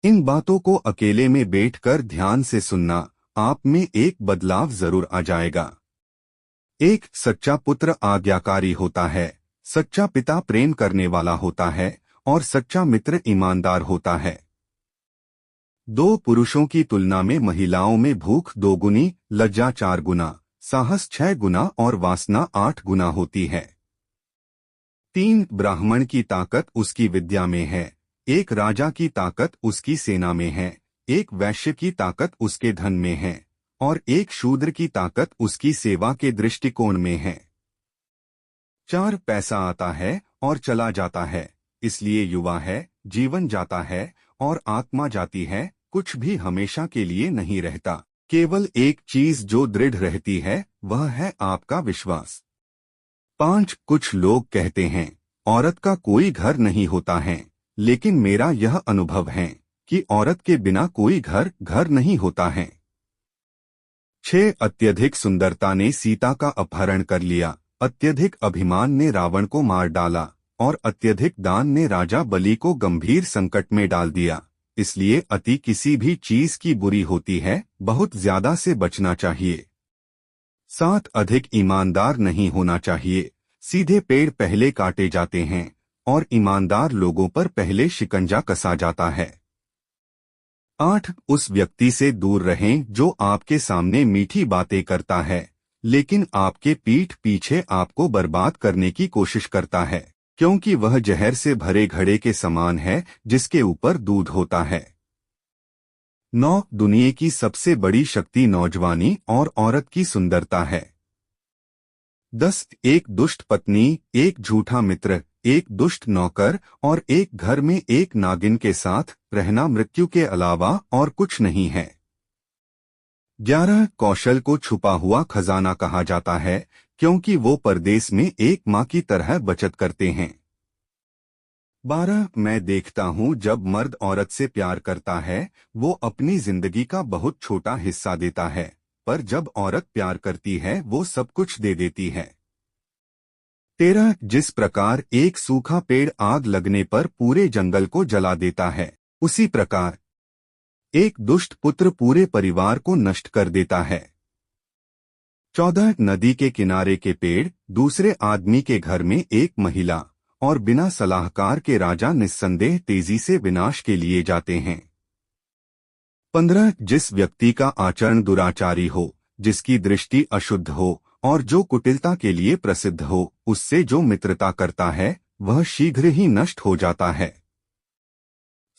इन बातों को अकेले में बैठकर ध्यान से सुनना, आप में एक बदलाव जरूर आ जाएगा। एक सच्चा पुत्र आज्ञाकारी होता है, सच्चा पिता प्रेम करने वाला होता है और सच्चा मित्र ईमानदार होता है। दो पुरुषों की तुलना में महिलाओं में भूख 2 गुनी, लज्जा 4 गुना, साहस 6 गुना और वासना 8 गुना होती है। 3 ब्राह्मण की ताकत उसकी विद्या में है, एक राजा की ताकत उसकी सेना में है, एक वैश्य की ताकत उसके धन में है और एक शूद्र की ताकत उसकी सेवा के दृष्टिकोण में है। 4 पैसा आता है और चला जाता है, इसलिए युवा है, जीवन जाता है और आत्मा जाती है, कुछ भी हमेशा के लिए नहीं रहता। केवल एक चीज जो दृढ़ रहती है वह है आपका विश्वास। 5 कुछ लोग कहते हैं औरत का कोई घर नहीं होता है, लेकिन मेरा यह अनुभव है कि औरत के बिना कोई घर नहीं होता है। 6 अत्यधिक सुंदरता ने सीता का अपहरण कर लिया, अत्यधिक अभिमान ने रावण को मार डाला और अत्यधिक दान ने राजा बलि को गंभीर संकट में डाल दिया। इसलिए अति किसी भी चीज की बुरी होती है, बहुत ज्यादा से बचना चाहिए। 7 अधिक ईमानदार नहीं होना चाहिए, सीधे पेड़ पहले काटे जाते हैं और ईमानदार लोगों पर पहले शिकंजा कसा जाता है। 8 उस व्यक्ति से दूर रहें जो आपके सामने मीठी बातें करता है, लेकिन आपके पीठ पीछे आपको बर्बाद करने की कोशिश करता है, क्योंकि वह जहर से भरे घड़े के समान है जिसके ऊपर दूध होता है। 9 दुनिया की सबसे बड़ी शक्ति नौजवानी और औरत की सुंदरता है। 10 एक दुष्ट पत्नी, एक झूठा मित्र, एक दुष्ट नौकर और एक घर में एक नागिन के साथ रहना मृत्यु के अलावा और कुछ नहीं है। 11 कौशल को छुपा हुआ खजाना कहा जाता है, क्योंकि वो परदेश में एक माँ की तरह बचत करते हैं। 12 मैं देखता हूँ जब मर्द औरत से प्यार करता है वो अपनी जिंदगी का बहुत छोटा हिस्सा देता है, पर जब औरत प्यार करती है वो सब कुछ दे देती है। 13 जिस प्रकार एक सूखा पेड़ आग लगने पर पूरे जंगल को जला देता है, उसी प्रकार एक दुष्ट पुत्र पूरे परिवार को नष्ट कर देता है। 14 नदी के किनारे के पेड़, दूसरे आदमी के घर में एक महिला और बिना सलाहकार के राजा निस्संदेह तेजी से विनाश के लिए जाते हैं। 15 जिस व्यक्ति का आचरण दुराचारी हो, जिसकी दृष्टि अशुद्ध हो और जो कुटिलता के लिए प्रसिद्ध हो, उससे जो मित्रता करता है वह शीघ्र ही नष्ट हो जाता है।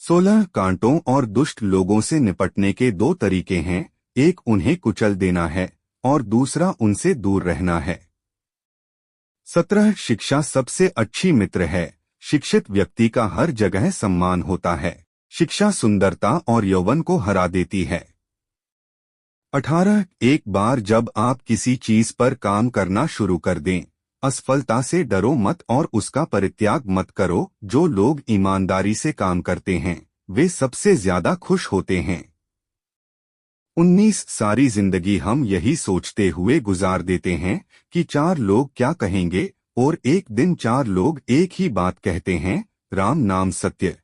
16 कांटों और दुष्ट लोगों से निपटने के 2 तरीके हैं, एक उन्हें कुचल देना है और दूसरा उनसे दूर रहना है। 17 शिक्षा सबसे अच्छी मित्र है, शिक्षित व्यक्ति का हर जगह सम्मान होता है, शिक्षा सुंदरता और यौवन को हरा देती है। 18 एक बार जब आप किसी चीज पर काम करना शुरू कर दें, असफलता से डरो मत और उसका परित्याग मत करो। जो लोग ईमानदारी से काम करते हैं वे सबसे ज्यादा खुश होते हैं। 19 सारी जिंदगी हम यही सोचते हुए गुजार देते हैं कि 4 लोग क्या कहेंगे और एक दिन 4 लोग एक ही बात कहते हैं, राम नाम सत्य।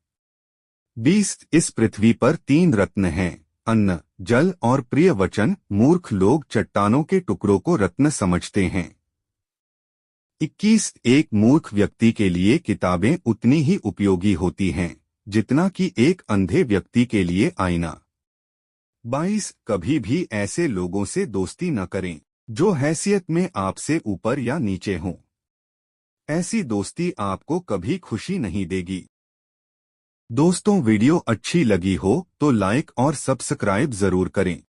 20 इस पृथ्वी पर 3 रत्न हैं, अन्न, जल और प्रिय वचन। मूर्ख लोग चट्टानों के टुकड़ों को रत्न समझते हैं। 21 एक मूर्ख व्यक्ति के लिए किताबें उतनी ही उपयोगी होती हैं जितना कि एक अंधे व्यक्ति के लिए आईना। 22 कभी भी ऐसे लोगों से दोस्ती न करें जो हैसियत में आपसे ऊपर या नीचे हों। ऐसी दोस्ती आपको कभी खुशी नहीं देगी। दोस्तों वीडियो अच्छी लगी हो तो लाइक और सब्सक्राइब जरूर करें।